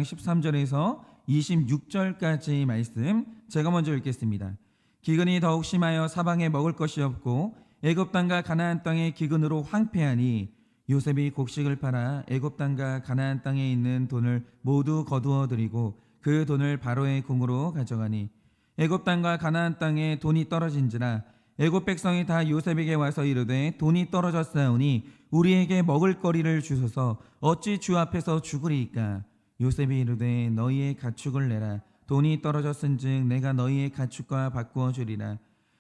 13절에서 26절까지 말씀 제가 먼저 읽겠습니다. 기근이 더욱 심하여 사방에 먹을 것이 없고 애굽 땅과 가나안 땅의 기근으로 황폐하니 요셉이 곡식을 팔아 애굽 땅과 가나안 땅에 있는 돈을 모두 거두어 들이고 그 돈을 바로의 궁으로 가져가니 애굽 땅과 가나안 땅에 돈이 떨어진지라 애굽 백성이 다 요셉에게 와서 이르되 돈이 떨어졌사오니 우리에게 먹을 거리를 주소서 어찌 주 앞에서 죽으리이까. 요셉이 이르되 너희의 가축을 내라. 돈이 떨어졌은즉 내가 너희의 가축과 바꾸어 주리라.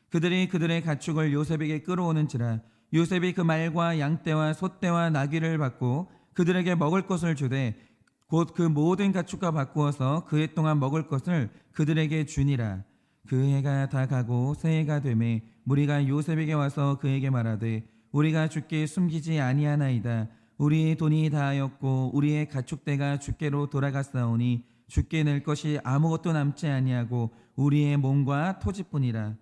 그들이 그들의 가축을 요셉에게 끌어오는지라 요셉이 그 말과 양떼와 소떼와 나귀를 받고 그들에게 먹을 것을 주되 곧 그 모든 가축과 바꾸어서 그 해 동안 먹을 것을 그들에게 주니라. 그 해가 다 가고 새해가 되매 무리가 요셉에게 와서 그에게 말하되 우리가 주께 숨기지 아니하나이다. 우리의 돈이 다하였고 우리의 가축대가 주께로 돌아갔사오니 주께 낼 것이 아무것도 남지 아니하고 우리의 몸과 토지뿐이라.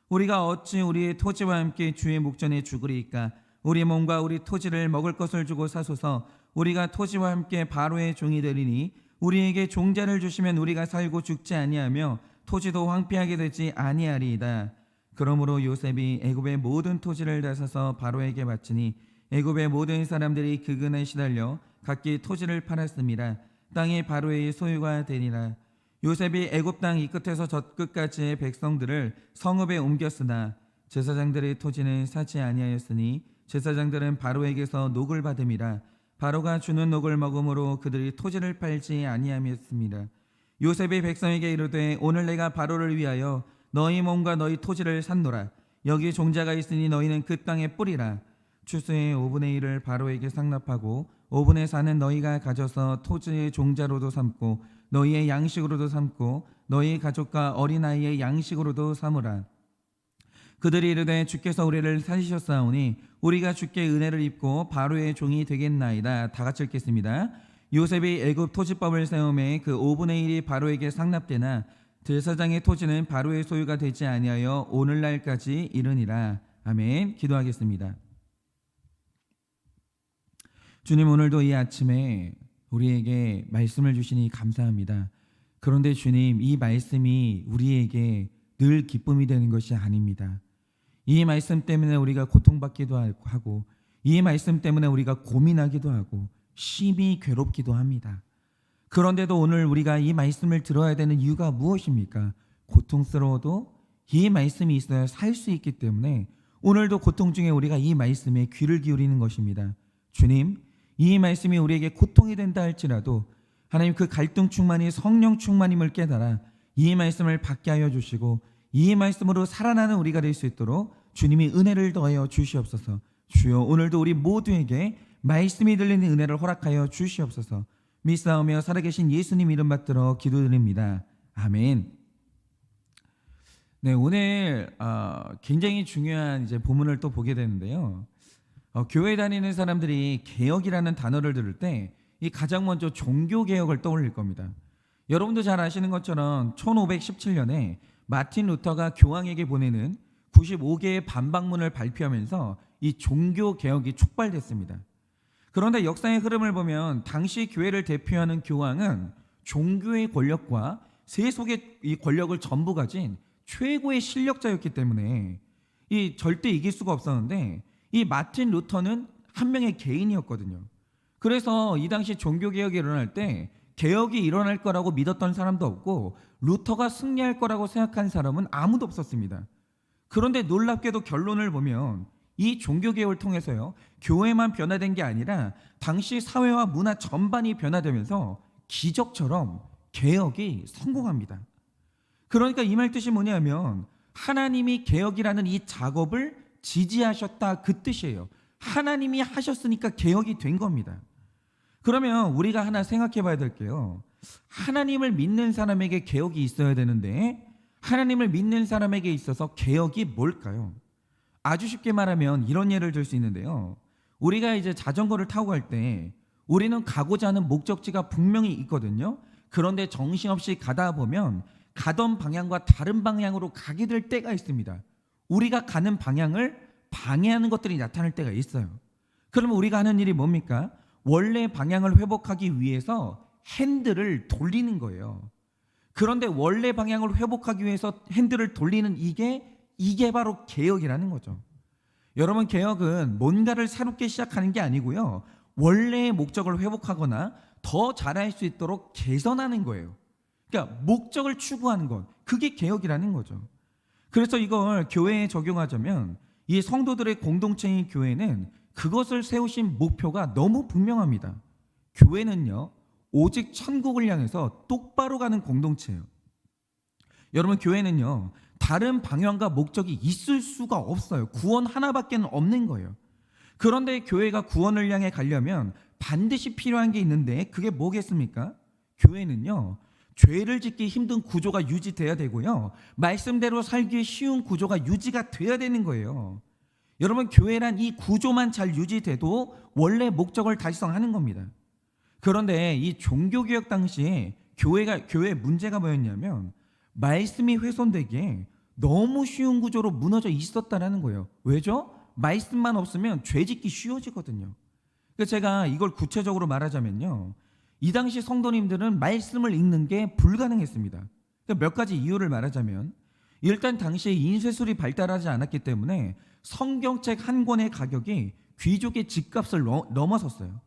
우리가 어찌 우리의 토지와 함께 주의 목전에 죽으리이까. 우리 몸과 우리 토지를 먹을 것을 주고 사소서. 우리가 토지와 함께 바로의 종이 되리니 우리에게 종자를 주시면 우리가 살고 죽지 아니하며 토지도 황폐하게 되지 아니하리이다. 그러므로 요셉이 애굽의 모든 토지를 다 사서 바로에게 바치니 애굽의 모든 사람들이 그근에 시달려 각기 토지를 팔았습니다. 땅이 바로의 소유가 되니라. 요셉이 애굽 땅 이 끝에서 저 끝까지의 백성들을 성읍에 옮겼으나 제사장들의 토지는 사지 아니하였으니 제사장들은 바로에게서 녹을 받음이라. 바로가 주는 녹을 먹음으로 그들이 토지를 팔지 아니하였습니다. 요셉이 백성에게 이르되 오늘 내가 바로를 위하여 너희 몸과 너희 토지를 샀노라. 여기 종자가 있으니 너희는 그 땅에 뿌리라. 추수의 5분의 1을 바로에게 상납하고 5분의 4는 너희가 가져서 토지의 종자로도 삼고 너희의 양식으로도 삼고 너희 가족과 어린아이의 양식으로도 삼으라. 그들이 이르되 주께서 우리를 살리셨사오니 우리가 주께 은혜를 입고 바로의 종이 되겠나이다. 다 같이 읽겠습니다. 요셉이 애굽 토지법을 세우매 그 5분의 1이 바로에게 상납되나 제사장의 토지는 바로의 소유가 되지 아니하여 오늘날까지 이르니라. 아멘. 기도하겠습니다. 주님, 오늘도 이 아침에 우리에게 말씀을 주시니 감사합니다. 그런데 주님, 이 말씀이 우리에게 늘 기쁨이 되는 것이 아닙니다. 이 말씀 때문에 우리가 고통받기도 하고 이 말씀 때문에 우리가 고민하기도 하고 심히 괴롭기도 합니다. 그런데도 오늘 우리가 이 말씀을 들어야 되는 이유가 무엇입니까? 고통스러워도 이 말씀이 있어야 살 수 있기 때문에 오늘도 고통 중에 우리가 이 말씀에 귀를 기울이는 것입니다. 주님, 이 말씀이 우리에게 고통이 된다 할지라도 하나님 그 갈등 충만이 성령 충만임을 깨달아 이 말씀을 받게 하여 주시고 이 말씀으로 살아나는 우리가 될 수 있도록 주님이 은혜를 더하여 주시옵소서. 주여, 오늘도 우리 모두에게 말씀이 들리는 은혜를 허락하여 주시옵소서. 믿사오며 살아계신 예수님 이름 받들어 기도드립니다. 아멘. 네, 오늘 굉장히 중요한 이제 본문을 또 보게 되는데요. 교회 다니는 사람들이 개혁이라는 단어를 들을 때 이 가장 먼저 종교 개혁을 떠올릴 겁니다. 여러분도 잘 아시는 것처럼 1517년에 마틴 루터가 교황에게 보내는 95개의 반박문을 발표하면서 이 종교 개혁이 촉발됐습니다. 그런데 역사의 흐름을 보면 당시 교회를 대표하는 교황은 종교의 권력과 세속의 이 권력을 전부 가진 최고의 실력자였기 때문에 이 절대 이길 수가 없었는데 이 마틴 루터는 한 명의 개인이었거든요. 그래서 이 당시 종교개혁이 일어날 때 개혁이 일어날 거라고 믿었던 사람도 없고 루터가 승리할 거라고 생각한 사람은 아무도 없었습니다. 그런데 놀랍게도 결론을 보면 이 종교개혁을 통해서요, 교회만 변화된 게 아니라 당시 사회와 문화 전반이 변화되면서 기적처럼 개혁이 성공합니다. 그러니까 이 말 뜻이 뭐냐면 하나님이 개혁이라는 이 작업을 지지하셨다, 그 뜻이에요. 하나님이 하셨으니까 개혁이 된 겁니다. 그러면 우리가 하나 생각해 봐야 될게요. 하나님을 믿는 사람에게 개혁이 있어야 되는데 하나님을 믿는 사람에게 있어서 개혁이 뭘까요? 아주 쉽게 말하면 이런 예를 들 수 있는데요. 우리가 이제 자전거를 타고 갈 때 우리는 가고자 하는 목적지가 분명히 있거든요. 그런데 정신없이 가다 보면 가던 방향과 다른 방향으로 가게 될 때가 있습니다. 우리가 가는 방향을 방해하는 것들이 나타날 때가 있어요. 그러면 우리가 하는 일이 뭡니까? 원래 방향을 회복하기 위해서 핸들을 돌리는 거예요. 그런데 원래 방향을 회복하기 위해서 핸들을 돌리는 이게 바로 개혁이라는 거죠. 여러분, 개혁은 뭔가를 새롭게 시작하는 게 아니고요, 원래의 목적을 회복하거나 더 잘할 수 있도록 개선하는 거예요. 그러니까 목적을 추구하는 것, 그게 개혁이라는 거죠. 그래서 이걸 교회에 적용하자면 이 성도들의 공동체인 교회는 그것을 세우신 목표가 너무 분명합니다. 교회는요, 오직 천국을 향해서 똑바로 가는 공동체예요. 여러분, 교회는요, 다른 방향과 목적이 있을 수가 없어요. 구원 하나밖에 없는 거예요. 그런데 교회가 구원을 향해 가려면 반드시 필요한 게 있는데 그게 뭐겠습니까? 교회는요, 죄를 짓기 힘든 구조가 유지돼야 되고요, 말씀대로 살기 쉬운 구조가 유지가 돼야 되는 거예요. 여러분, 교회란 이 구조만 잘 유지돼도 원래 목적을 달성하는 겁니다. 그런데 이 종교개혁 당시에 교회의 문제가 뭐였냐면 말씀이 훼손되기에 너무 쉬운 구조로 무너져 있었다라는 거예요. 왜죠? 말씀만 없으면 죄 짓기 쉬워지거든요. 그래서 제가 이걸 구체적으로 말하자면요, 이 당시 성도님들은 말씀을 읽는 게 불가능했습니다. 몇 가지 이유를 말하자면, 일단 당시에 인쇄술이 발달하지 않았기 때문에 성경책 한 권의 가격이 귀족의 집값을 넘어섰어요.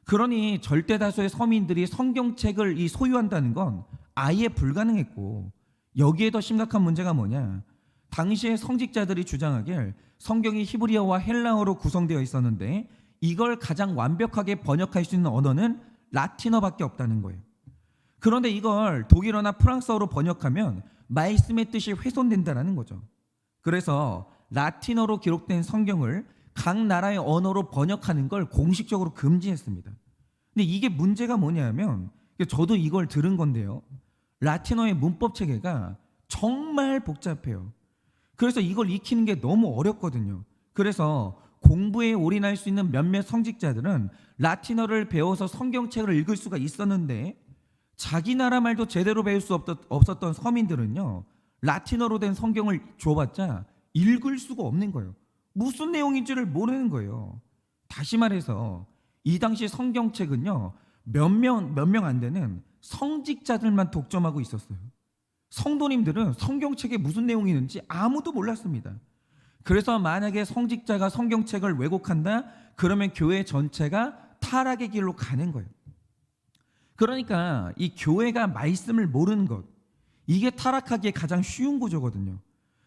그러니 절대 다수의 서민들이 성경책을 소유한다는 건 아예 불가능했고, 여기에 더 심각한 문제가 뭐냐, 당시의 성직자들이 주장하길 성경이 히브리어와 헬라어로 구성되어 있었는데 이걸 가장 완벽하게 번역할 수 있는 언어는 라틴어밖에 없다는 거예요. 그런데 이걸 독일어나 프랑스어로 번역하면 말씀의 뜻이 훼손된다는 거죠. 그래서 라틴어로 기록된 성경을 각 나라의 언어로 번역하는 걸 공식적으로 금지했습니다. 근데 이게 문제가 뭐냐면, 저도 이걸 들은 건데요, 라틴어의 문법 체계가 정말 복잡해요. 그래서 이걸 익히는 게 너무 어렵거든요. 그래서 공부에 올인할 수 있는 몇몇 성직자들은 라틴어를 배워서 성경책을 읽을 수가 있었는데, 자기 나라 말도 제대로 배울 수 없었던 서민들은요, 라틴어로 된 성경을 줘봤자 읽을 수가 없는 거예요. 무슨 내용인지를 모르는 거예요. 다시 말해서 이 당시 성경책은요, 몇 명 안 되는 성직자들만 독점하고 있었어요. 성도님들은 성경책에 무슨 내용이 있는지 아무도 몰랐습니다. 그래서 만약에 성직자가 성경책을 왜곡한다, 그러면 교회 전체가 타락의 길로 가는 거예요. 그러니까 이 교회가 말씀을 모르는 것, 이게 타락하기에 가장 쉬운 구조거든요.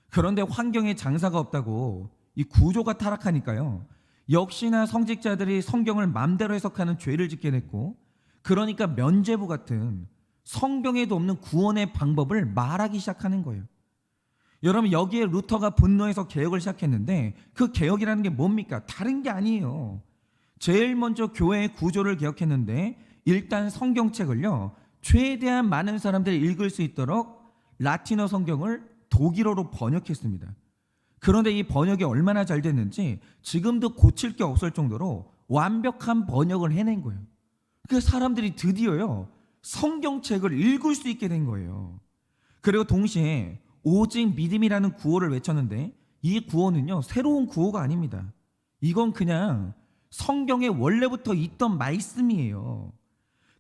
그런데 환경에 장사가 없다고 이 구조가 타락하니까요, 역시나 성직자들이 성경을 마음대로 해석하는 죄를 짓게 됐고, 그러니까 면죄부 같은 성경에도 없는 구원의 방법을 말하기 시작하는 거예요. 여러분, 여기에 루터가 분노해서 개혁을 시작했는데 그 개혁이라는 게 뭡니까? 다른 게 아니에요. 제일 먼저 교회의 구조를 개혁했는데, 일단 성경책을요, 최대한 많은 사람들이 읽을 수 있도록 라틴어 성경을 독일어로 번역했습니다. 그런데 이 번역이 얼마나 잘 됐는지 지금도 고칠 게 없을 정도로 완벽한 번역을 해낸 거예요. 그 사람들이 드디어요, 성경책을 읽을 수 있게 된 거예요. 그리고 동시에 오직 믿음이라는 구호를 외쳤는데, 이 구호는요, 새로운 구호가 아닙니다. 이건 그냥 성경에 원래부터 있던 말씀이에요.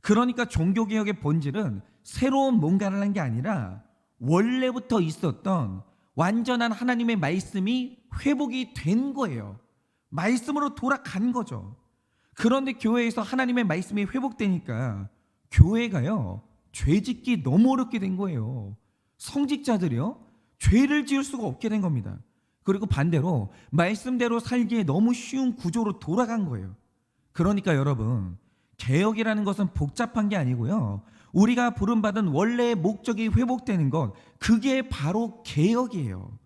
그러니까 종교개혁의 본질은 새로운 뭔가를 한 게 아니라 원래부터 있었던 완전한 하나님의 말씀이 회복이 된 거예요. 말씀으로 돌아간 거죠. 그런데 교회에서 하나님의 말씀이 회복되니까 교회가요, 죄짓기 너무 어렵게 된 거예요. 성직자들이요, 죄를 지을 수가 없게 된 겁니다. 그리고 반대로 말씀대로 살기에 너무 쉬운 구조로 돌아간 거예요. 그러니까 여러분, 개혁이라는 것은 복잡한 게 아니고요, 우리가 부름받은 원래의 목적이 회복되는 것, 그게 바로 개혁이에요.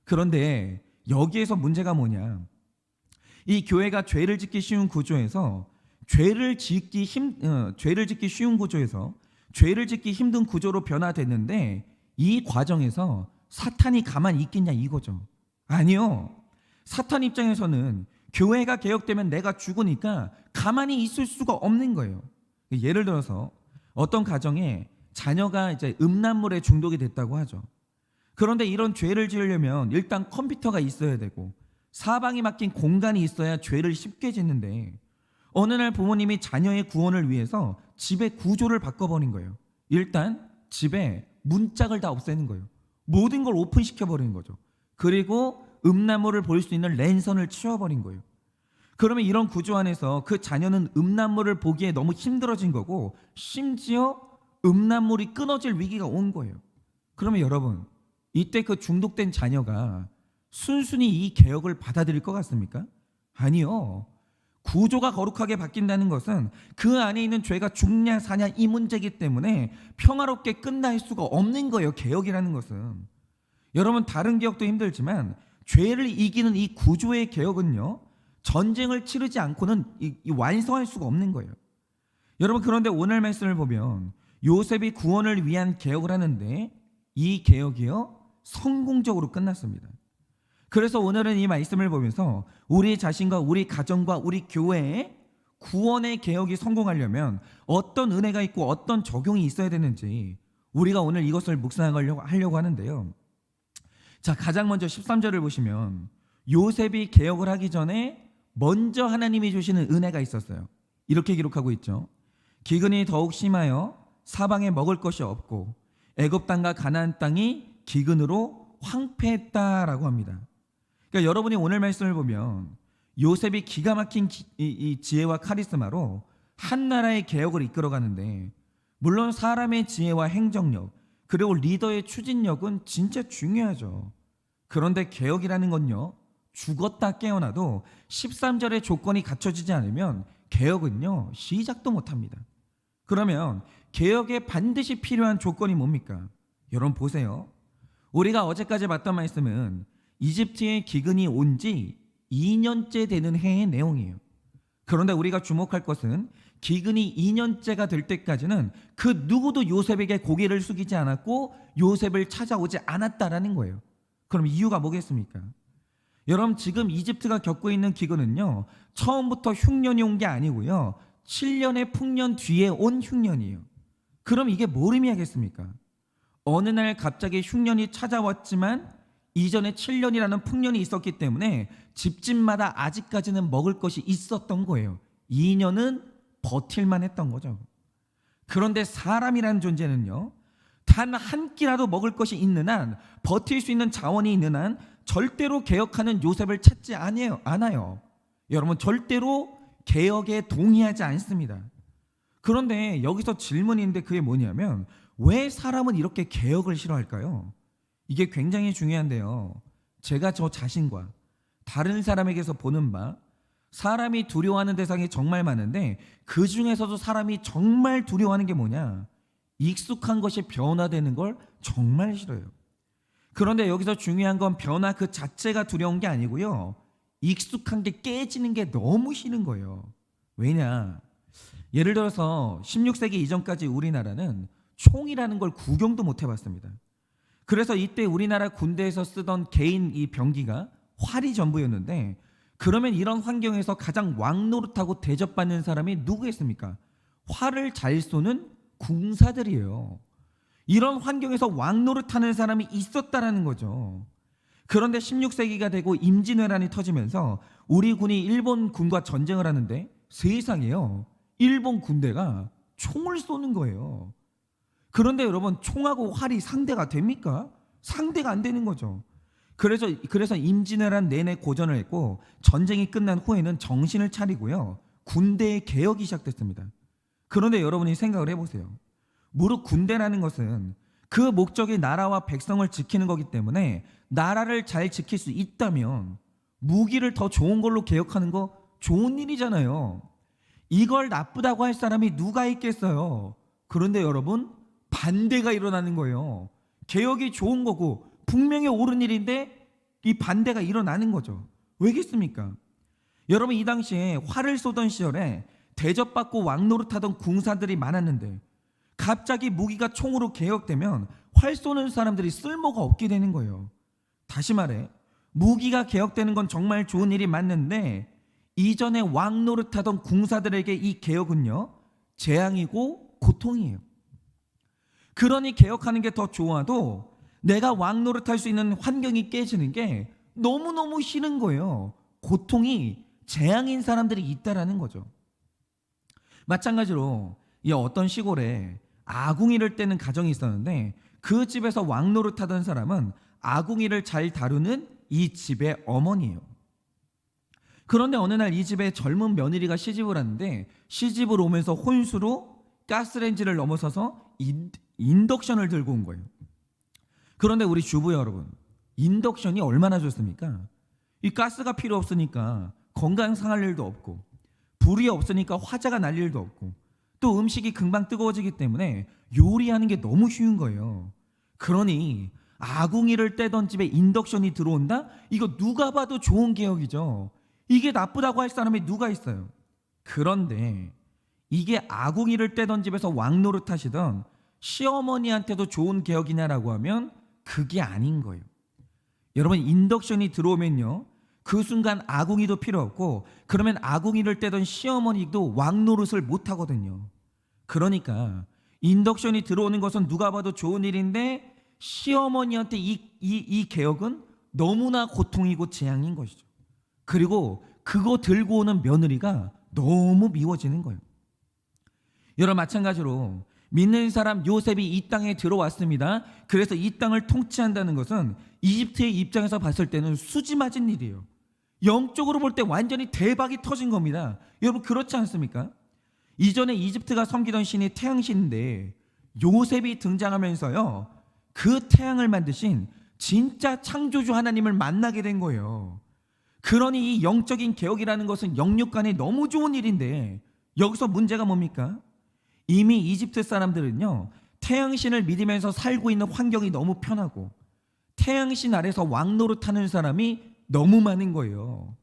그런데 여기에서 문제가 뭐냐, 이 교회가 죄를 짓기 쉬운 구조에서 죄를 짓기 쉬운 구조에서 죄를 짓기 힘든 구조로 변화됐는데, 이 과정에서 사탄이 가만히 있겠냐 이거죠. 아니요. 사탄 입장에서는 교회가 개혁되면 내가 죽으니까 가만히 있을 수가 없는 거예요. 예를 들어서 어떤 가정에 자녀가 이제 음란물에 중독이 됐다고 하죠. 그런데 이런 죄를 지으려면 일단 컴퓨터가 있어야 되고 사방이 막힌 공간이 있어야 죄를 쉽게 짓는데, 어느 날 부모님이 자녀의 구원을 위해서 집의 구조를 바꿔버린 거예요. 일단 집에 문짝을 다 없애는 거예요. 모든 걸 오픈시켜버리는 거죠. 그리고 음란물을 볼 수 있는 랜선을 치워버린 거예요. 그러면 이런 구조 안에서 그 자녀는 음란물을 보기에 너무 힘들어진 거고, 심지어 음란물이 끊어질 위기가 온 거예요. 그러면 여러분, 이때 그 중독된 자녀가 순순히 이 개혁을 받아들일 것 같습니까? 아니요. 구조가 거룩하게 바뀐다는 것은 그 안에 있는 죄가 죽냐 사냐 이 문제이기 때문에 평화롭게 끝날 수가 없는 거예요. 개혁이라는 것은. 여러분, 다른 개혁도 힘들지만 죄를 이기는 이 구조의 개혁은요, 전쟁을 치르지 않고는 완성할 수가 없는 거예요. 여러분, 그런데 오늘 말씀을 보면 요셉이 구원을 위한 개혁을 하는데 이 개혁이요, 성공적으로 끝났습니다. 그래서 오늘은 이 말씀을 보면서 우리 자신과 우리 가정과 우리 교회에 구원의 개혁이 성공하려면 어떤 은혜가 있고 어떤 적용이 있어야 되는지 우리가 오늘 이것을 묵상하려고 하는데요. 자, 가장 먼저 13절을 보시면 요셉이 개혁을 하기 전에 먼저 하나님이 주시는 은혜가 있었어요. 이렇게 기록하고 있죠. 기근이 더욱 심하여 사방에 먹을 것이 없고 애굽 땅과 가나안 땅이 기근으로 황폐했다라고 합니다. 그러니까 여러분이 오늘 말씀을 보면 요셉이 기가 막힌 이 지혜와 카리스마로 한 나라의 개혁을 이끌어가는데, 물론 사람의 지혜와 행정력 그리고 리더의 추진력은 진짜 중요하죠. 그런데 개혁이라는 건요, 죽었다 깨어나도 13절의 조건이 갖춰지지 않으면 개혁은요, 시작도 못합니다. 그러면 개혁에 반드시 필요한 조건이 뭡니까? 여러분 보세요. 우리가 어제까지 봤던 말씀은 이집트의 기근이 온 지 2년째 되는 해의 내용이에요. 그런데 우리가 주목할 것은 기근이 2년째가 될 때까지는 그 누구도 요셉에게 고개를 숙이지 않았고 요셉을 찾아오지 않았다라는 거예요. 그럼 이유가 뭐겠습니까? 여러분, 지금 이집트가 겪고 있는 기근은요, 처음부터 흉년이 온 게 아니고요, 7년의 풍년 뒤에 온 흉년이에요. 그럼 이게 뭘 의미하겠습니까? 어느 날 갑자기 흉년이 찾아왔지만 이전에 7년이라는 풍년이 있었기 때문에 집집마다 아직까지는 먹을 것이 있었던 거예요. 2년은 버틸만 했던 거죠. 그런데 사람이라는 존재는요, 단 한 끼라도 먹을 것이 있는 한, 버틸 수 있는 자원이 있는 한 절대로 개혁하는 요셉을 찾지 않아요. 여러분, 절대로 개혁에 동의하지 않습니다. 그런데 여기서 질문인데 그게 뭐냐면, 왜 사람은 이렇게 개혁을 싫어할까요? 이게 굉장히 중요한데요. 제가 저 자신과 다른 사람에게서 보는 바, 사람이 두려워하는 대상이 정말 많은데 그 중에서도 사람이 정말 두려워하는 게 뭐냐? 익숙한 것이 변화되는 걸 정말 싫어요. 그런데 여기서 중요한 건 변화 그 자체가 두려운 게 아니고요, 익숙한 게 깨지는 게 너무 싫은 거예요. 왜냐? 예를 들어서 16세기 이전까지 우리나라는 총이라는 걸 구경도 못 해봤습니다. 그래서 이때 우리나라 군대에서 쓰던 개인 이 병기가 활이 전부였는데, 그러면 이런 환경에서 가장 왕노릇하고 대접받는 사람이 누구겠습니까? 활을 잘 쏘는 궁사들이에요. 이런 환경에서 왕노릇하는 사람이 있었다라는 거죠. 그런데 16세기가 되고 임진왜란이 터지면서 우리 군이 일본 군과 전쟁을 하는데 세상에요, 일본 군대가 총을 쏘는 거예요. 그런데 여러분, 총하고 활이 상대가 됩니까? 상대가 안 되는 거죠. 그래서 임진왜란 내내 고전을 했고 전쟁이 끝난 후에는 정신을 차리고요, 군대의 개혁이 시작됐습니다. 그런데 여러분이 생각을 해보세요. 무릇 군대라는 것은 그 목적이 나라와 백성을 지키는 거기 때문에 나라를 잘 지킬 수 있다면 무기를 더 좋은 걸로 개혁하는 거 좋은 일이잖아요. 이걸 나쁘다고 할 사람이 누가 있겠어요? 그런데 여러분, 반대가 일어나는 거예요. 개혁이 좋은 거고 분명히 옳은 일인데 이 반대가 일어나는 거죠. 왜겠습니까? 여러분, 이 당시에 활을 쏘던 시절에 대접받고 왕노릇하던 궁사들이 많았는데 갑자기 무기가 총으로 개혁되면 활 쏘는 사람들이 쓸모가 없게 되는 거예요. 다시 말해, 무기가 개혁되는 건 정말 좋은 일이 맞는데 이전에 왕노릇하던 궁사들에게 이 개혁은요, 재앙이고 고통이에요. 그러니 개혁하는 게 더 좋아도 내가 왕노릇할 수 있는 환경이 깨지는 게 너무너무 싫은 거예요. 고통이 재앙인 사람들이 있다라는 거죠. 마찬가지로 이 어떤 시골에 아궁이를 떼는 가정이 있었는데 그 집에서 왕노릇하던 사람은 아궁이를 잘 다루는 이 집의 어머니예요. 그런데 어느 날 이 집에 젊은 며느리가 시집을 왔는데 시집을 오면서 혼수로 가스레인지를 넘어서서 인덕션을 들고 온 거예요. 그런데 우리 주부 여러분, 인덕션이 얼마나 좋습니까? 이 가스가 필요 없으니까 건강 상할 일도 없고, 불이 없으니까 화재가 날 일도 없고, 또 음식이 금방 뜨거워지기 때문에 요리하는 게 너무 쉬운 거예요. 그러니 아궁이를 떼던 집에 인덕션이 들어온다? 이거 누가 봐도 좋은 개혁이죠. 이게 나쁘다고 할 사람이 누가 있어요? 그런데 이게 아궁이를 떼던 집에서 왕노릇 하시던 시어머니한테도 좋은 개혁이냐라고 하면 그게 아닌 거예요. 여러분, 인덕션이 들어오면요, 그 순간 아궁이도 필요 없고, 그러면 아궁이를 떼던 시어머니도 왕노릇을 못 하거든요. 그러니까 인덕션이 들어오는 것은 누가 봐도 좋은 일인데 시어머니한테 이 개혁은 너무나 고통이고 재앙인 것이죠. 그리고 그거 들고 오는 며느리가 너무 미워지는 거예요. 여러분, 마찬가지로 믿는 사람 요셉이 이 땅에 들어왔습니다. 그래서 이 땅을 통치한다는 것은 이집트의 입장에서 봤을 때는 수지 맞은 일이에요. 영적으로 볼 때 완전히 대박이 터진 겁니다. 여러분, 그렇지 않습니까? 이전에 이집트가 섬기던 신이 태양신인데 요셉이 등장하면서요, 그 태양을 만드신 진짜 창조주 하나님을 만나게 된 거예요. 그러니 이 영적인 개혁이라는 것은 영육간에 너무 좋은 일인데 여기서 문제가 뭡니까? 이미 이집트 사람들은요, 태양신을 믿으면서 살고 있는 환경이 너무 편하고 태양신 아래서 왕노릇하는 사람이 너무 많은 거예요.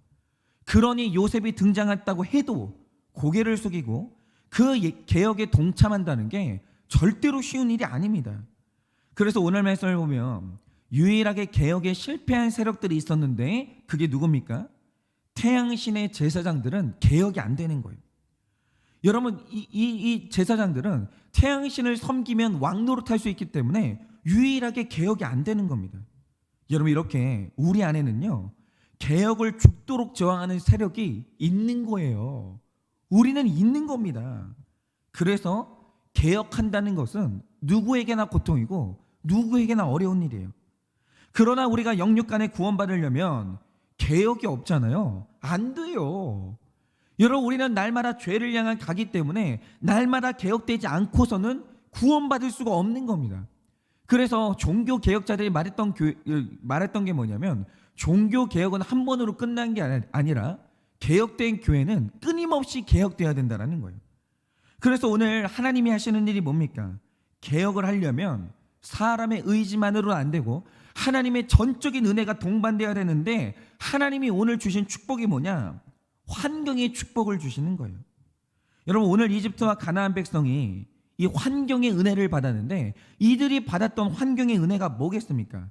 그러니 요셉이 등장했다고 해도 고개를 숙이고 그 개혁에 동참한다는 게 절대로 쉬운 일이 아닙니다. 그래서 오늘 말씀을 보면 유일하게 개혁에 실패한 세력들이 있었는데 그게 누굽니까? 태양신의 제사장들은 개혁이 안 되는 거예요. 여러분, 이 제사장들은 태양신을 섬기면 왕노릇할 수 있기 때문에 유일하게 개혁이 안 되는 겁니다. 여러분, 이렇게 우리 안에는요, 개혁을 죽도록 저항하는 세력이 있는 거예요. 우리는 있는 겁니다. 그래서 개혁한다는 것은 누구에게나 고통이고 누구에게나 어려운 일이에요. 그러나 우리가 영육간에 구원받으려면 개혁이 없잖아요. 안 돼요. 여러분, 우리는 날마다 죄를 향한 가기 때문에 날마다 개혁되지 않고서는 구원받을 수가 없는 겁니다. 그래서 종교 개혁자들이 말했던 게 뭐냐면, 종교 개혁은 한 번으로 끝난 게 아니라 개혁된 교회는 끊임없이 개혁돼야 된다는 거예요. 그래서 오늘 하나님이 하시는 일이 뭡니까? 개혁을 하려면 사람의 의지만으로는 안 되고 하나님의 전적인 은혜가 동반돼야 되는데, 하나님이 오늘 주신 축복이 뭐냐? 환경의 축복을 주시는 거예요. 여러분, 오늘 이집트와 가나안 백성이 이 환경의 은혜를 받았는데 이들이 받았던 환경의 은혜가 뭐겠습니까?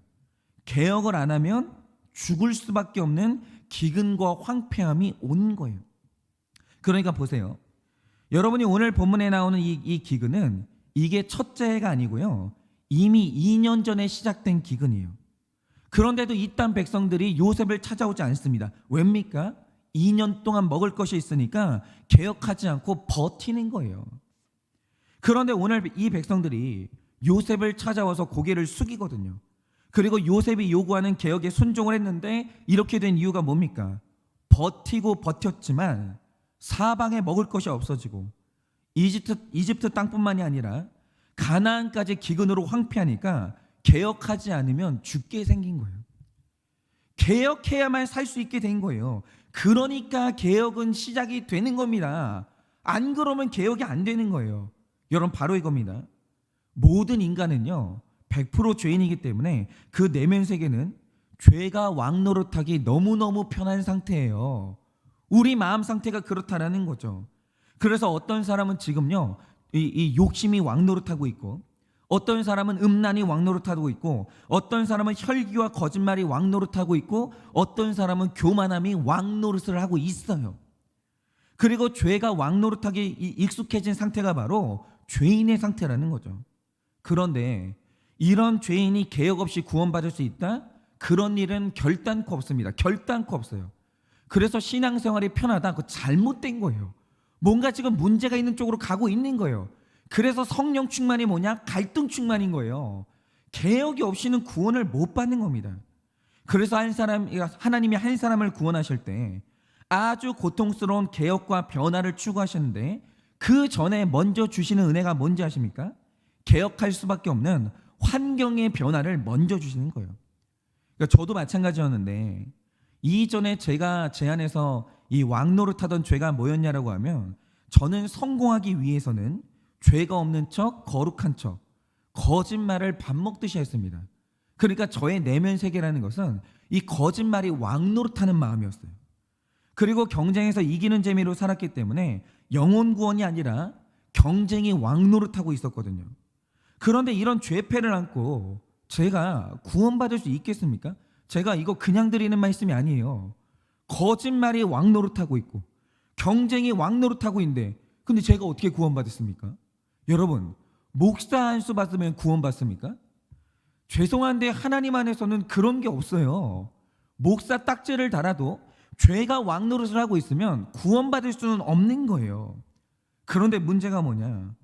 개혁을 안 하면 죽을 수밖에 없는 기근과 황폐함이 온 거예요. 그러니까 보세요. 여러분이 오늘 본문에 나오는 이 기근은 이게 첫째 해가 아니고요, 이미 2년 전에 시작된 기근이에요. 그런데도 이 땅 백성들이 요셉을 찾아오지 않습니다. 왜입니까? 2년 동안 먹을 것이 있으니까 개혁하지 않고 버티는 거예요. 그런데 오늘 이 백성들이 요셉을 찾아와서 고개를 숙이거든요. 그리고 요셉이 요구하는 개혁에 순종을 했는데 이렇게 된 이유가 뭡니까? 버티고 버텼지만 사방에 먹을 것이 없어지고 이집트 땅뿐만이 아니라 가나안까지 기근으로 황폐하니까 개혁하지 않으면 죽게 생긴 거예요. 개혁해야만 살 수 있게 된 거예요. 그러니까 개혁은 시작이 되는 겁니다. 안 그러면 개혁이 안 되는 거예요. 여러분, 바로 이겁니다. 모든 인간은요 100% 죄인이기 때문에 그 내면 세계는 죄가 왕노릇하기 너무너무 편한 상태예요. 우리 마음 상태가 그렇다라는 거죠. 그래서 어떤 사람은 지금요 이 욕심이 왕노릇하고 있고, 어떤 사람은 음란이 왕노릇하고 있고, 어떤 사람은 혈기와 거짓말이 왕노릇하고 있고, 어떤 사람은 교만함이 왕노릇을 하고 있어요. 그리고 죄가 왕노릇하게 익숙해진 상태가 바로 죄인의 상태라는 거죠. 그런데 이런 죄인이 개혁 없이 구원받을 수 있다? 그런 일은 결단코 없습니다. 결단코 없어요. 그래서 신앙생활이 편하다? 그거 잘못된 거예요. 뭔가 지금 문제가 있는 쪽으로 가고 있는 거예요. 그래서 성령 충만이 뭐냐? 갈등 충만인 거예요. 개혁이 없이는 구원을 못 받는 겁니다. 그래서 하나님이 한 사람을 구원하실 때 아주 고통스러운 개혁과 변화를 추구하셨는데, 그 전에 먼저 주시는 은혜가 뭔지 아십니까? 개혁할 수밖에 없는 환경의 변화를 먼저 주시는 거예요. 그러니까 저도 마찬가지였는데, 이전에 제가 제 안에서 이 왕노릇하던 죄가 뭐였냐라고 하면, 저는 성공하기 위해서는 죄가 없는 척, 거룩한 척, 거짓말을 밥 먹듯이 했습니다. 그러니까 저의 내면 세계라는 것은 이 거짓말이 왕노릇하는 마음이었어요. 그리고 경쟁에서 이기는 재미로 살았기 때문에 영혼 구원이 아니라 경쟁이 왕노릇하고 있었거든요. 그런데 이런 죄패를 안고 제가 구원받을 수 있겠습니까? 제가 이거 그냥 드리는 말씀이 아니에요. 거짓말이 왕노릇하고 있고 경쟁이 왕노릇하고 있는데, 근데 제가 어떻게 구원받았습니까? 여러분, 목사 한 수 받으면 구원받습니까? 죄송한데 하나님 안에서는 그런 게 없어요. 목사 딱지를 달아도 죄가 왕노릇을 하고 있으면 구원받을 수는 없는 거예요. 그런데 문제가 뭐냐?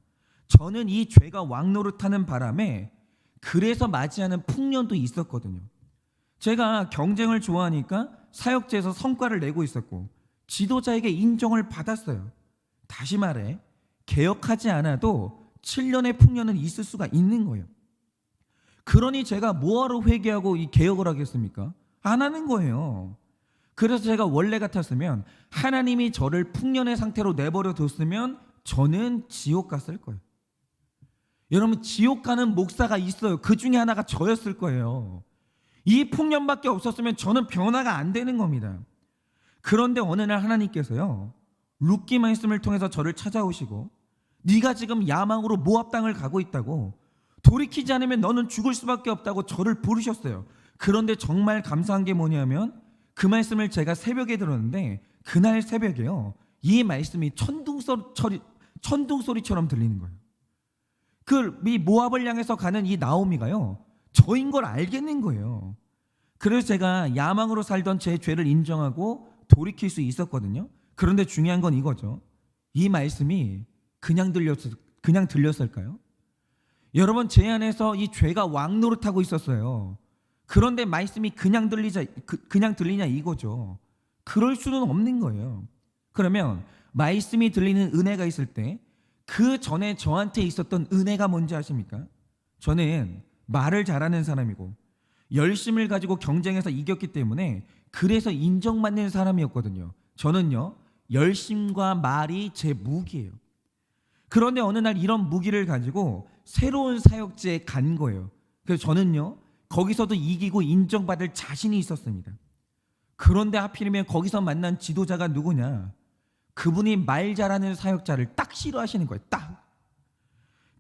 저는 이 죄가 왕노릇하는 바람에 그래서 맞이하는 풍년도 있었거든요. 제가 경쟁을 좋아하니까 사역제에서 성과를 내고 있었고 지도자에게 인정을 받았어요. 다시 말해, 개혁하지 않아도 7년의 풍년은 있을 수가 있는 거예요. 그러니 제가 뭐하러 회개하고 이 개혁을 하겠습니까? 안 하는 거예요. 그래서 제가 원래 같았으면 하나님이 저를 풍년의 상태로 내버려 뒀으면 저는 지옥 갔을 거예요. 여러분, 지옥 가는 목사가 있어요. 그 중에 하나가 저였을 거예요. 이 풍년밖에 없었으면 저는 변화가 안 되는 겁니다. 그런데 어느 날 하나님께서요, 룻기 말씀을 통해서 저를 찾아오시고, 네가 지금 야망으로 모압 땅을 가고 있다고, 돌이키지 않으면 너는 죽을 수밖에 없다고 저를 부르셨어요. 그런데 정말 감사한 게 뭐냐면, 그 말씀을 제가 새벽에 들었는데 그날 새벽에요, 이 말씀이 천둥 소리처럼 들리는 거예요. 이 모압을 향해서 가는 이 나오미가요, 저인 걸 알겠는 거예요. 그래서 제가 야망으로 살던 제 죄를 인정하고 돌이킬 수 있었거든요. 그런데 중요한 건 이거죠. 이 말씀이 그냥 들렸을까요? 여러분, 제 안에서 이 죄가 왕노릇하고 있었어요. 그런데 말씀이 그냥 들리냐 이거죠. 그럴 수는 없는 거예요. 그러면 말씀이 들리는 은혜가 있을 때 그 전에 저한테 있었던 은혜가 뭔지 아십니까? 저는 말을 잘하는 사람이고 열심을 가지고 경쟁에서 이겼기 때문에 그래서 인정받는 사람이었거든요. 저는요, 열심과 말이 제 무기예요. 그런데 어느 날 이런 무기를 가지고 새로운 사역지에 간 거예요. 그래서 저는요, 거기서도 이기고 인정받을 자신이 있었습니다. 그런데 하필이면 거기서 만난 지도자가 누구냐? 그분이 말 잘하는 사역자를 딱 싫어하시는 거예요. 딱.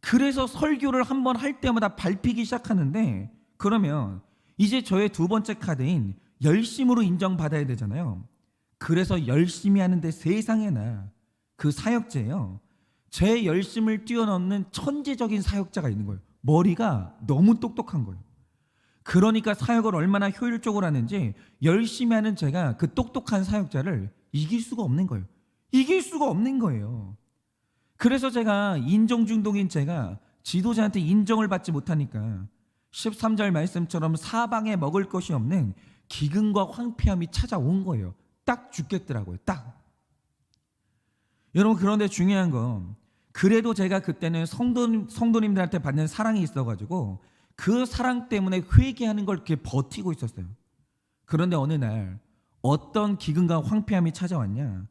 그래서 설교를 한번 할 때마다 밟히기 시작하는데, 그러면 이제 저의 두 번째 카드인 열심으로 인정받아야 되잖아요. 그래서 열심히 하는데 세상에나 그 사역자예요, 제 열심을 뛰어넘는 천재적인 사역자가 있는 거예요. 머리가 너무 똑똑한 거예요. 그러니까 사역을 얼마나 효율적으로 하는지 열심히 하는 제가 그 똑똑한 사역자를 이길 수가 없는 거예요. 이길 수가 없는 거예요. 그래서 제가 인정 중독인 제가 지도자한테 인정을 받지 못하니까 13절 말씀처럼 사방에 먹을 것이 없는 기근과 황폐함이 찾아온 거예요. 딱 죽겠더라고요. 딱. 여러분, 그런데 중요한 건, 그래도 제가 그때는 성도님들한테 받는 사랑이 있어가지고 그 사랑 때문에 회개하는 걸 이렇게 버티고 있었어요. 그런데 어느 날 어떤 기근과 황폐함이 찾아왔냐?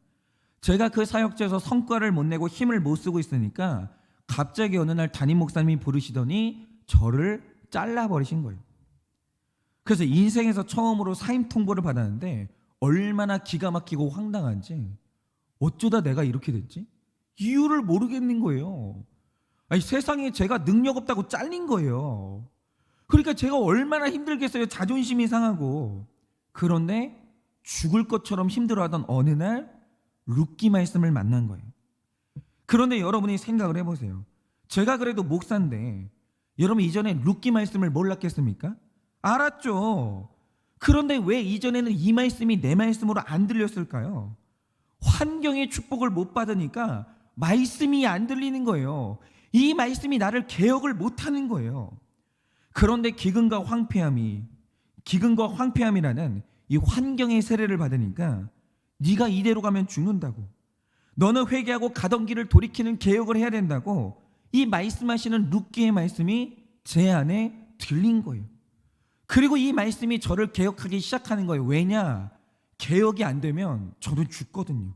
제가 그 사역지에서 성과를 못 내고 힘을 못 쓰고 있으니까 갑자기 어느 날 담임 목사님이 부르시더니 저를 잘라버리신 거예요. 그래서 인생에서 처음으로 사임 통보를 받았는데 얼마나 기가 막히고 황당한지, 어쩌다 내가 이렇게 됐지? 이유를 모르겠는 거예요. 아니, 세상에 제가 능력 없다고 잘린 거예요. 그러니까 제가 얼마나 힘들겠어요. 자존심이 상하고. 그런데 죽을 것처럼 힘들어하던 어느 날 룻기 말씀을 만난 거예요. 그런데 여러분이 생각을 해보세요. 제가 그래도 목사인데 여러분 이전에 룻기 말씀을 몰랐겠습니까? 알았죠. 그런데 왜 이전에는 이 말씀이 내 말씀으로 안 들렸을까요? 환경의 축복을 못 받으니까 말씀이 안 들리는 거예요. 이 말씀이 나를 개혁을 못 하는 거예요. 그런데 기근과 황폐함이라는 이 환경의 세례를 받으니까 네가 이대로 가면 죽는다고, 너는 회개하고 가던 길을 돌이키는 개혁을 해야 된다고, 이 말씀하시는 룻기의 말씀이 제 안에 들린 거예요. 그리고 이 말씀이 저를 개혁하기 시작하는 거예요. 왜냐? 개혁이 안 되면 저는 죽거든요.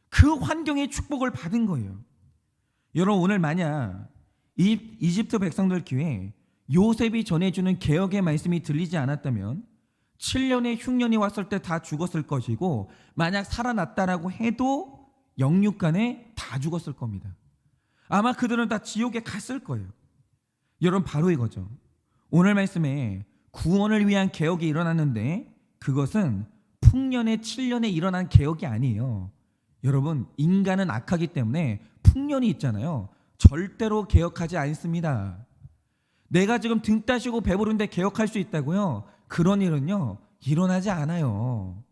그 환경의 축복을 받은 거예요. 여러분, 오늘 만약 이집트 백성들 귀에 요셉이 전해주는 개혁의 말씀이 들리지 않았다면 7년의 흉년이 왔을 때 다 죽었을 것이고, 만약 살아났다라고 해도 영육간에 다 죽었을 겁니다. 아마 그들은 다 지옥에 갔을 거예요. 여러분, 바로 이거죠. 오늘 말씀에 구원을 위한 개혁이 일어났는데 그것은 풍년의 7년에 일어난 개혁이 아니에요. 여러분, 인간은 악하기 때문에 풍년이 있잖아요. 절대로 개혁하지 않습니다. 내가 지금 등 따시고 배부른데 개혁할 수 있다고요? 그런 일은요, 일어나지 않아요.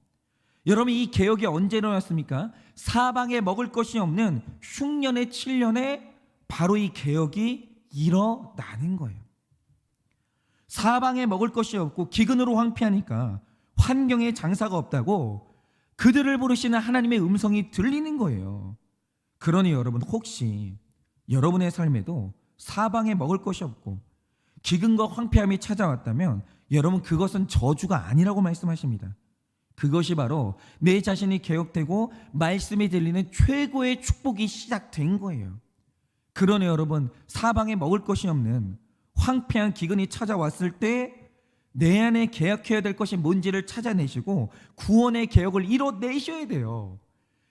여러분, 이 개혁이 언제 일어났습니까? 사방에 먹을 것이 없는 흉년의 7년에 바로 이 개혁이 일어나는 거예요. 사방에 먹을 것이 없고 기근으로 황폐하니까 환경에 장사가 없다고 그들을 부르시는 하나님의 음성이 들리는 거예요. 그러니 여러분, 혹시 여러분의 삶에도 사방에 먹을 것이 없고 기근과 황폐함이 찾아왔다면 여러분, 그것은 저주가 아니라고 말씀하십니다. 그것이 바로 내 자신이 개혁되고 말씀이 들리는 최고의 축복이 시작된 거예요. 그러니 여러분, 사방에 먹을 것이 없는 황폐한 기근이 찾아왔을 때 내 안에 개혁해야 될 것이 뭔지를 찾아내시고 구원의 개혁을 이뤄내셔야 돼요.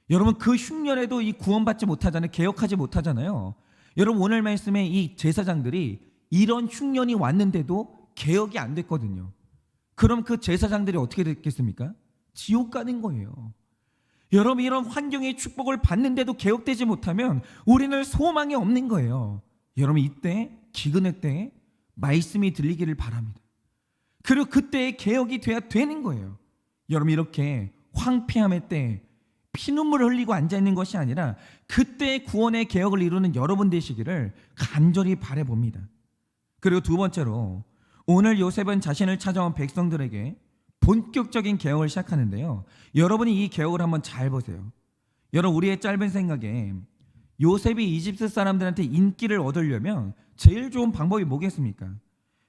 여러분, 그 흉년에도 이 구원받지 못하잖아요. 개혁하지 못하잖아요. 여러분, 오늘 말씀에 이 제사장들이 이런 흉년이 왔는데도 개혁이 안 됐거든요. 그럼 그 제사장들이 어떻게 됐겠습니까? 지옥 가는 거예요. 여러분, 이런 환경의 축복을 받는데도 개혁되지 못하면 우리는 소망이 없는 거예요. 여러분, 이때 기근의 때에 말씀이 들리기를 바랍니다. 그리고 그때의 개혁이 돼야 되는 거예요. 여러분, 이렇게 황폐함의 때에 피눈물을 흘리고 앉아있는 것이 아니라 그때의 구원의 개혁을 이루는 여러분 되시기를 간절히 바라봅니다. 그리고 두 번째로, 오늘 요셉은 자신을 찾아온 백성들에게 본격적인 개혁을 시작하는데요. 여러분이 이 개혁을 한번 잘 보세요. 여러분, 우리의 짧은 생각에 요셉이 이집트 사람들한테 인기를 얻으려면 제일 좋은 방법이 뭐겠습니까?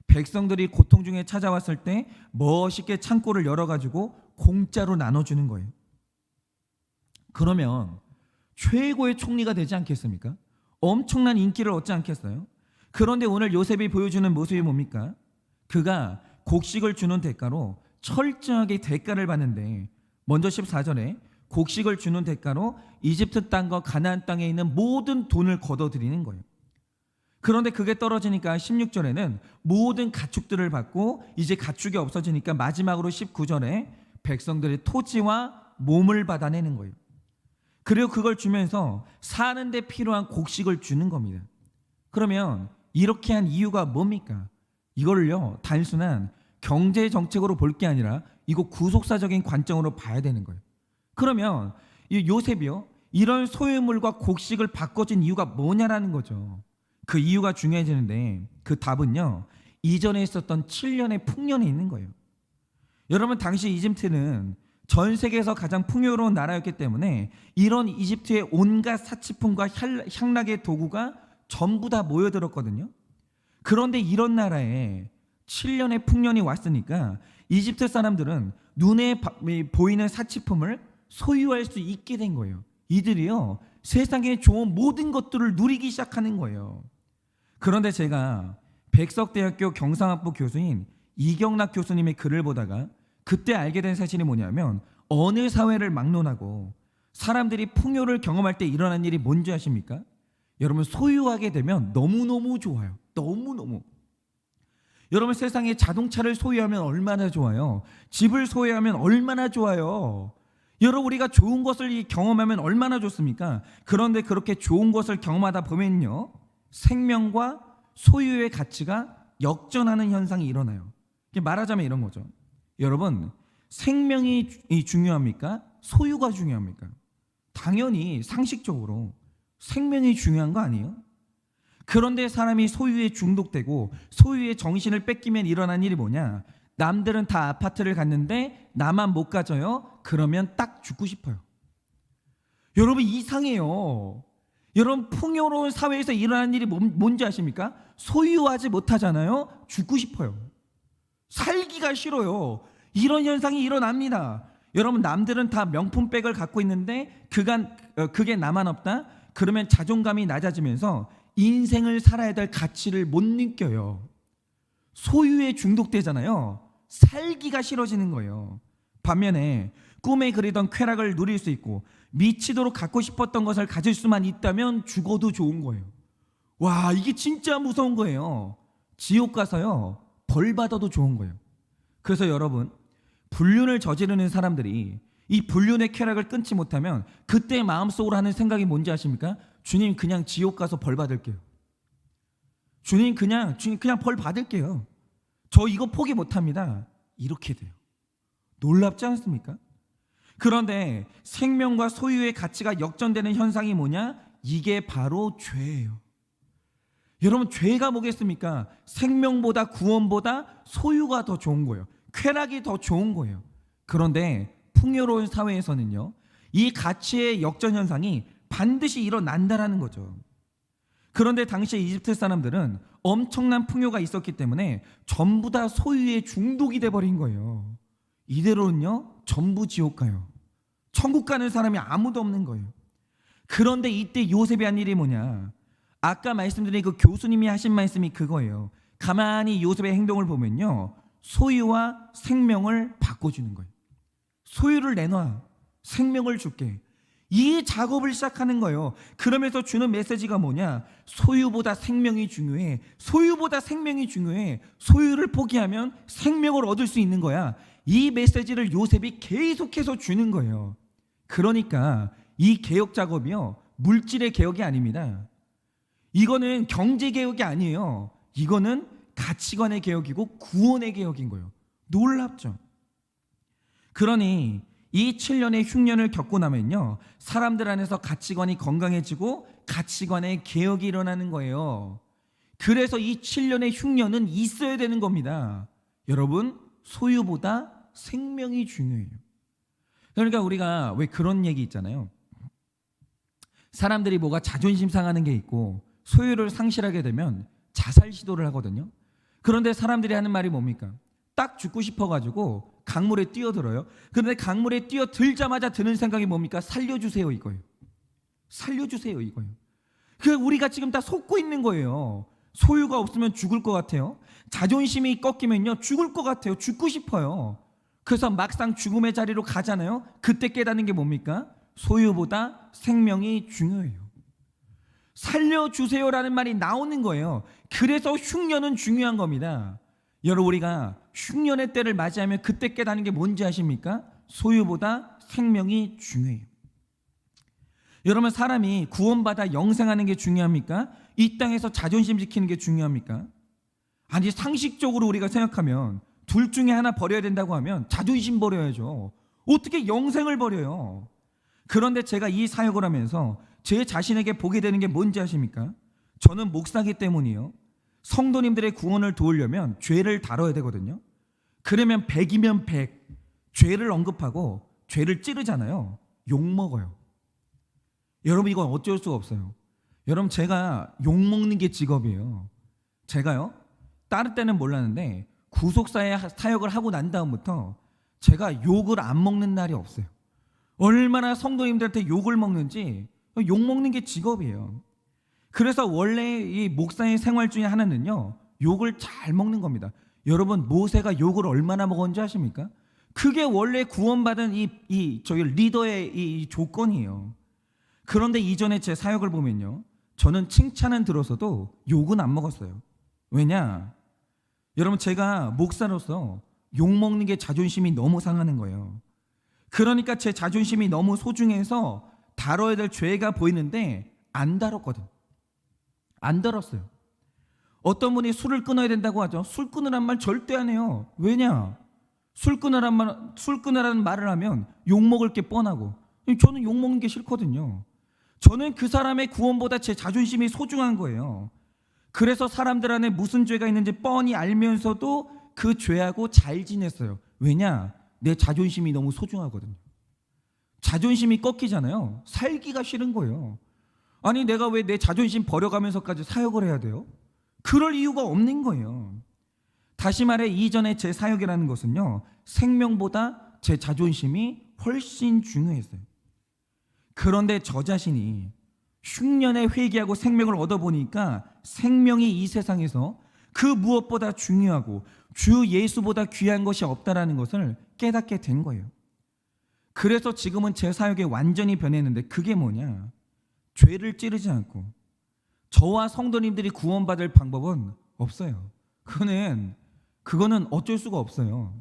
백성들이 고통 중에 찾아왔을 때 멋있게 창고를 열어가지고 공짜로 나눠주는 거예요. 그러면 최고의 총리가 되지 않겠습니까? 엄청난 인기를 얻지 않겠어요? 그런데 오늘 요셉이 보여주는 모습이 뭡니까? 그가 곡식을 주는 대가로 철저하게 대가를 받는데, 먼저 14절에 곡식을 주는 대가로 이집트 땅과 가나안 땅에 있는 모든 돈을 걷어들이는 거예요. 그런데 그게 떨어지니까 16절에는 모든 가축들을 받고, 이제 가축이 없어지니까 마지막으로 19절에 백성들의 토지와 몸을 받아내는 거예요. 그리고 그걸 주면서 사는 데 필요한 곡식을 주는 겁니다. 그러면 이렇게 한 이유가 뭡니까? 이거를요, 단순한 경제 정책으로 볼 게 아니라 이거 구속사적인 관점으로 봐야 되는 거예요. 그러면 이 요셉이요, 이런 소유물과 곡식을 바꿔준 이유가 뭐냐라는 거죠. 그 이유가 중요해지는데 그 답은요, 이전에 있었던 7년의 풍년이 있는 거예요. 여러분, 당시 이집트는 전 세계에서 가장 풍요로운 나라였기 때문에 이런 이집트의 온갖 사치품과 향락의 도구가 전부 다 모여들었거든요. 그런데 이런 나라에 7년의 풍년이 왔으니까 이집트 사람들은 눈에 보이는 사치품을 소유할 수 있게 된 거예요. 이들이요, 세상에 좋은 모든 것들을 누리기 시작하는 거예요. 그런데 제가 백석대학교 경상학부 교수인 이경락 교수님의 글을 보다가 그때 알게 된 사실이 뭐냐면, 어느 사회를 막론하고 사람들이 풍요를 경험할 때 일어난 일이 뭔지 아십니까? 여러분, 소유하게 되면 너무너무 좋아요. 너무너무. 여러분, 세상에 자동차를 소유하면 얼마나 좋아요? 집을 소유하면 얼마나 좋아요? 여러분, 우리가 좋은 것을 경험하면 얼마나 좋습니까? 그런데 그렇게 좋은 것을 경험하다 보면요, 생명과 소유의 가치가 역전하는 현상이 일어나요. 말하자면 이런 거죠. 여러분, 생명이 중요합니까? 소유가 중요합니까? 당연히 상식적으로 생명이 중요한 거 아니에요? 그런데 사람이 소유에 중독되고 소유의 정신을 뺏기면 일어난 일이 뭐냐? 남들은 다 아파트를 갔는데 나만 못 가져요? 그러면 딱 죽고 싶어요. 여러분 이상해요. 여러분 풍요로운 사회에서 일어나는 일이 뭔지 아십니까? 소유하지 못하잖아요. 죽고 싶어요. 살기가 싫어요. 이런 현상이 일어납니다. 여러분 남들은 다 명품백을 갖고 있는데 그게 나만 없다? 그러면 자존감이 낮아지면서 인생을 살아야 될 가치를 못 느껴요. 소유에 중독되잖아요. 살기가 싫어지는 거예요. 반면에 꿈에 그리던 쾌락을 누릴 수 있고 미치도록 갖고 싶었던 것을 가질 수만 있다면 죽어도 좋은 거예요. 와, 이게 진짜 무서운 거예요. 지옥 가서요 벌 받아도 좋은 거예요. 그래서 여러분 불륜을 저지르는 사람들이 이 불륜의 쾌락을 끊지 못하면 그때 마음속으로 하는 생각이 뭔지 아십니까? 주님 그냥 지옥 가서 벌 받을게요. 주님 그냥 벌 받을게요. 저 이거 포기 못합니다. 이렇게 돼요. 놀랍지 않습니까? 그런데 생명과 소유의 가치가 역전되는 현상이 뭐냐? 이게 바로 죄예요. 여러분 죄가 뭐겠습니까? 생명보다 구원보다 소유가 더 좋은 거예요. 쾌락이 더 좋은 거예요. 그런데 풍요로운 사회에서는요 이 가치의 역전 현상이 반드시 일어난다라는 거죠. 그런데 당시 이집트 사람들은 엄청난 풍요가 있었기 때문에 전부 다 소유에 중독이 돼버린 거예요. 이대로는요 전부 지옥 가요. 천국 가는 사람이 아무도 없는 거예요. 그런데 이때 요셉이 한 일이 뭐냐? 아까 말씀드린 그 교수님이 하신 말씀이 그거예요. 가만히 요셉의 행동을 보면요 소유와 생명을 바꿔주는 거예요. 소유를 내놔, 생명을 줄게. 이 작업을 시작하는 거예요. 그러면서 주는 메시지가 뭐냐? 소유보다 생명이 중요해. 소유보다 생명이 중요해. 소유를 포기하면 생명을 얻을 수 있는 거야. 이 메시지를 요셉이 계속해서 주는 거예요. 그러니까 이 개혁 작업이요 물질의 개혁이 아닙니다. 이거는 경제 개혁이 아니에요. 이거는 가치관의 개혁이고 구원의 개혁인 거예요. 놀랍죠? 그러니 이 7년의 흉년을 겪고 나면요 사람들 안에서 가치관이 건강해지고 가치관의 개혁이 일어나는 거예요. 그래서 이 7년의 흉년은 있어야 되는 겁니다. 여러분 소유보다 생명이 중요해요. 그러니까 우리가 왜 그런 얘기 있잖아요. 사람들이 뭐가 자존심 상하는 게 있고 소유를 상실하게 되면 자살 시도를 하거든요. 그런데 사람들이 하는 말이 뭡니까? 딱 죽고 싶어가지고 강물에 뛰어들어요. 그런데 강물에 뛰어들자마자 드는 생각이 뭡니까? 살려주세요 이거예요. 살려주세요 이거예요. 그 우리가 지금 다 속고 있는 거예요. 소유가 없으면 죽을 것 같아요. 자존심이 꺾이면요 죽을 것 같아요. 죽고 싶어요. 그래서 막상 죽음의 자리로 가잖아요. 그때 깨닫는 게 뭡니까? 소유보다 생명이 중요해요. 살려주세요라는 말이 나오는 거예요. 그래서 흉년은 중요한 겁니다. 여러분 우리가 흉년의 때를 맞이하면 그때 깨닫는 게 뭔지 아십니까? 소유보다 생명이 중요해요. 여러분 사람이 구원받아 영생하는 게 중요합니까? 이 땅에서 자존심 지키는 게 중요합니까? 아니 상식적으로 우리가 생각하면 둘 중에 하나 버려야 된다고 하면 자존심 버려야죠. 어떻게 영생을 버려요? 그런데 제가 이 사역을 하면서 제 자신에게 보게 되는 게 뭔지 아십니까? 저는 목사기 때문이요. 성도님들의 구원을 도우려면 죄를 다뤄야 되거든요. 그러면 100이면 100 죄를 언급하고 죄를 찌르잖아요. 욕먹어요. 여러분 이건 어쩔 수가 없어요. 여러분 제가 욕먹는 게 직업이에요. 제가요 다른 때는 몰랐는데 구속사에 사역을 하고 난 다음부터 제가 욕을 안 먹는 날이 없어요. 얼마나 성도님들한테 욕을 먹는지 욕먹는 게 직업이에요. 그래서 원래 이 목사의 생활 중에 하나는요 욕을 잘 먹는 겁니다. 여러분 모세가 욕을 얼마나 먹었는지 아십니까? 그게 원래 구원받은 저희 리더의 이 조건이에요. 그런데 이전에 제 사역을 보면요 저는 칭찬은 들어서도 욕은 안 먹었어요. 왜냐? 여러분 제가 목사로서 욕 먹는 게 자존심이 너무 상하는 거예요. 그러니까 제 자존심이 너무 소중해서 다뤄야 될 죄가 보이는데 안 다뤘거든. 안 다뤘어요. 어떤 분이 술을 끊어야 된다고 하죠. 술 끊으란 말 절대 안 해요. 왜냐? 술 끊으라는 말을 하면 욕 먹을 게 뻔하고 저는 욕먹는 게 싫거든요. 저는 그 사람의 구원보다 제 자존심이 소중한 거예요. 그래서 사람들 안에 무슨 죄가 있는지 뻔히 알면서도 그 죄하고 잘 지냈어요. 왜냐? 내 자존심이 너무 소중하거든요. 자존심이 꺾이잖아요. 살기가 싫은 거예요. 아니 내가 왜 내 자존심 버려가면서까지 사역을 해야 돼요? 그럴 이유가 없는 거예요. 다시 말해 이전에 제 사역이라는 것은요, 생명보다 제 자존심이 훨씬 중요했어요. 그런데 저 자신이 흉년에 회개하고 생명을 얻어보니까 생명이 이 세상에서 그 무엇보다 중요하고 주 예수보다 귀한 것이 없다라는 것을 깨닫게 된 거예요. 그래서 지금은 제 사역에 완전히 변했는데, 그게 뭐냐? 죄를 찌르지 않고 저와 성도님들이 구원받을 방법은 없어요. 그거는 어쩔 수가 없어요.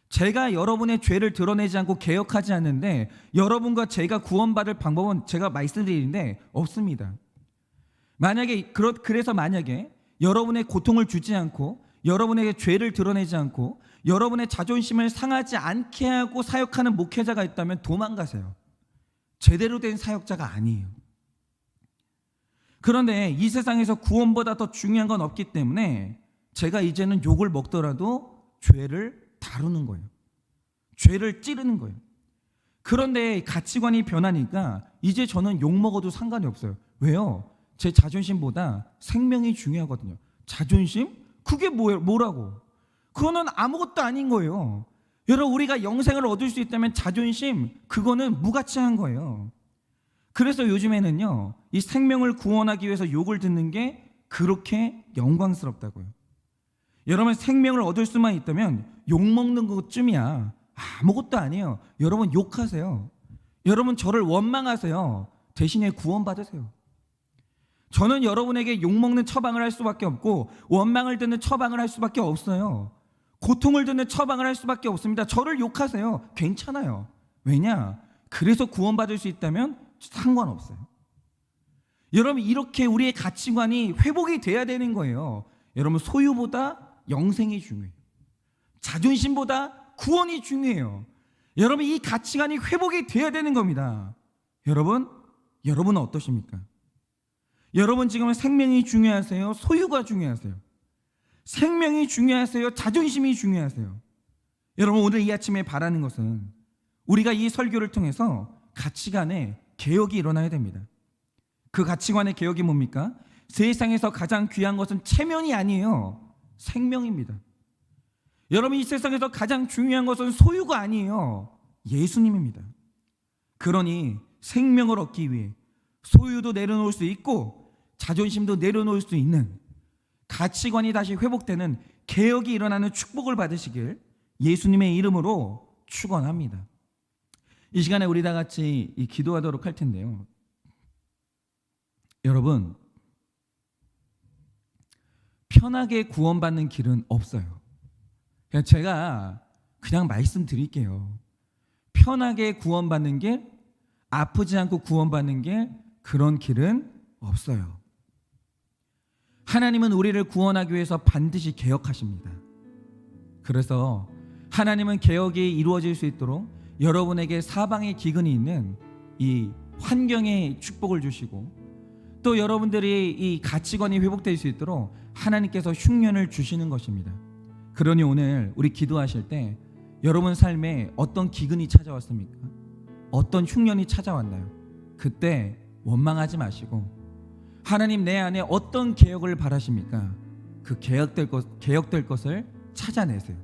제가 여러분의 죄를 드러내지 않고 개혁하지 않는데 여러분과 제가 구원받을 방법은 제가 말씀드리는데 없습니다. 그래서 만약에 여러분의 고통을 주지 않고 여러분에게 죄를 드러내지 않고 여러분의 자존심을 상하지 않게 하고 사역하는 목회자가 있다면 도망가세요. 제대로 된 사역자가 아니에요. 그런데 이 세상에서 구원보다 더 중요한 건 없기 때문에 제가 이제는 욕을 먹더라도 죄를 다루는 거예요. 죄를 찌르는 거예요. 그런데 가치관이 변하니까 이제 저는 욕 먹어도 상관이 없어요. 왜요? 제 자존심보다 생명이 중요하거든요. 자존심? 그게 뭐라고? 그거는 아무것도 아닌 거예요. 여러분, 우리가 영생을 얻을 수 있다면 자존심, 그거는 무가치한 거예요. 그래서 요즘에는요, 이 생명을 구원하기 위해서 욕을 듣는 게 그렇게 영광스럽다고요. 여러분, 생명을 얻을 수만 있다면 욕 먹는 것쯤이야 아무것도 아니에요. 여러분, 욕하세요. 여러분, 저를 원망하세요. 대신에 구원받으세요. 저는 여러분에게 욕먹는 처방을 할 수밖에 없고 원망을 듣는 처방을 할 수밖에 없어요. 고통을 듣는 처방을 할 수밖에 없습니다. 저를 욕하세요. 괜찮아요. 왜냐? 그래서 구원받을 수 있다면 상관없어요. 여러분, 이렇게 우리의 가치관이 회복이 돼야 되는 거예요. 여러분, 소유보다 영생이 중요해요. 자존심보다 구원이 중요해요. 여러분, 이 가치관이 회복이 돼야 되는 겁니다. 여러분은 어떠십니까? 여러분 지금 생명이 중요하세요? 소유가 중요하세요? 생명이 중요하세요? 자존심이 중요하세요? 여러분, 오늘 이 아침에 바라는 것은 우리가 이 설교를 통해서 가치관의 개혁이 일어나야 됩니다. 그 가치관의 개혁이 뭡니까? 세상에서 가장 귀한 것은 체면이 아니에요. 생명입니다. 여러분, 이 세상에서 가장 중요한 것은 소유가 아니에요. 예수님입니다. 그러니 생명을 얻기 위해 소유도 내려놓을 수 있고 자존심도 내려놓을 수 있는 가치관이 다시 회복되는 개혁이 일어나는 축복을 받으시길 예수님의 이름으로 축원합니다. 이 시간에 우리 다 같이 기도하도록 할 텐데요. 여러분, 편하게 구원받는 길은 없어요. 제가 그냥 말씀드릴게요. 편하게 구원받는 길, 아프지 않고 구원받는 길, 그런 길은 없어요. 하나님은 우리를 구원하기 위해서 반드시 개혁하십니다. 그래서 하나님은 개혁이 이루어질 수 있도록 여러분에게 사방에 기근이 있는 이 환경에 축복을 주시고, 또 여러분들이 이 가치관이 회복될 수 있도록 하나님께서 흉년을 주시는 것입니다. 그러니 오늘 우리 기도하실 때 여러분 삶에 어떤 기근이 찾아왔습니까? 어떤 흉년이 찾아왔나요? 그때 원망하지 마시고 하나님, 내 안에 어떤 개혁을 바라십니까? 그 개혁될 것을 찾아내세요.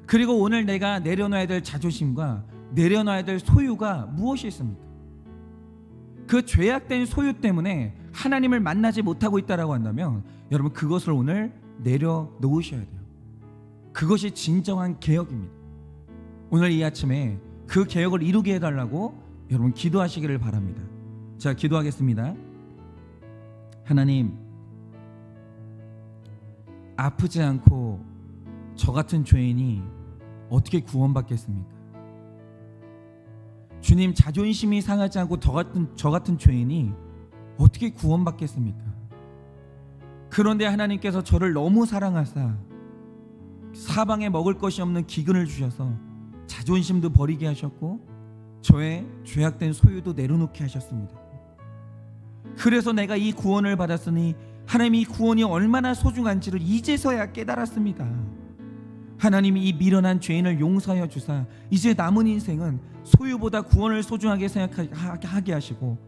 그리고 오늘 내가 내려놔야 될 자존심과 내려놔야 될 소유가 무엇이 있습니까? 그 죄악된 소유 때문에 하나님을 만나지 못하고 있다라고 한다면 여러분, 그것을 오늘 내려놓으셔야 돼요. 그것이 진정한 개혁입니다. 오늘 이 아침에 그 개혁을 이루게 해달라고 여러분 기도하시기를 바랍니다. 자, 기도하겠습니다. 하나님, 아프지 않고 저 같은 죄인이 어떻게 구원받겠습니까? 주님, 자존심이 상하지 않고 저 같은 죄인이 어떻게 구원받겠습니까? 그런데 하나님께서 저를 너무 사랑하사 사방에 먹을 것이 없는 기근을 주셔서 자존심도 버리게 하셨고 저의 죄악된 소유도 내려놓게 하셨습니다. 그래서 내가 이 구원을 받았으니 하나님이 이 구원이 얼마나 소중한지를 이제서야 깨달았습니다. 하나님이 이 미련한 죄인을 용서하여 주사 이제 남은 인생은 소유보다 구원을 소중하게 생각하게 하시고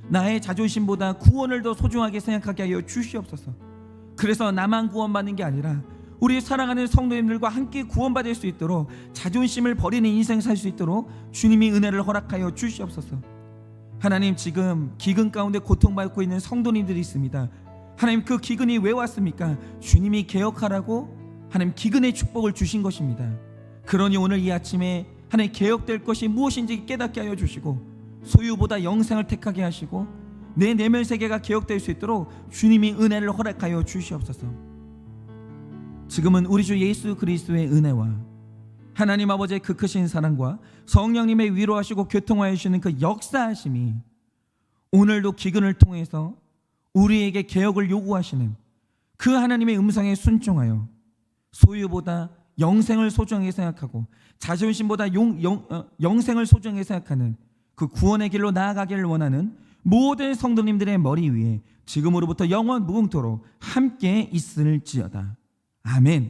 나의 자존심보다 구원을 더 소중하게 생각하게 하여 주시옵소서. 그래서 나만 구원받는 게 아니라 우리 사랑하는 성도님들과 함께 구원받을 수 있도록 자존심을 버리는 인생 살 수 있도록 주님이 은혜를 허락하여 주시옵소서. 하나님, 지금 기근 가운데 고통받고 있는 성도님들이 있습니다. 하나님, 그 기근이 왜 왔습니까? 주님이 개혁하라고 하나님 기근의 축복을 주신 것입니다. 그러니 오늘 이 아침에 하나님 개혁될 것이 무엇인지 깨닫게 하여 주시고 소유보다 영생을 택하게 하시고 내 내면 세계가 개혁될 수 있도록 주님이 은혜를 허락하여 주시옵소서. 지금은 우리 주 예수 그리스도의 은혜와 하나님 아버지의 그 크신 사랑과 성령님의 위로하시고 교통하여 주시는 그 역사하심이 오늘도 기근을 통해서 우리에게 개혁을 요구하시는 그 하나님의 음성에 순종하여 소유보다 영생을 소중하게 생각하고 자존심보다 영생을 소중하게 생각하는 그 구원의 길로 나아가기를 원하는 모든 성도님들의 머리 위에 지금으로부터 영원 무궁토록 함께 있을지어다. 아멘.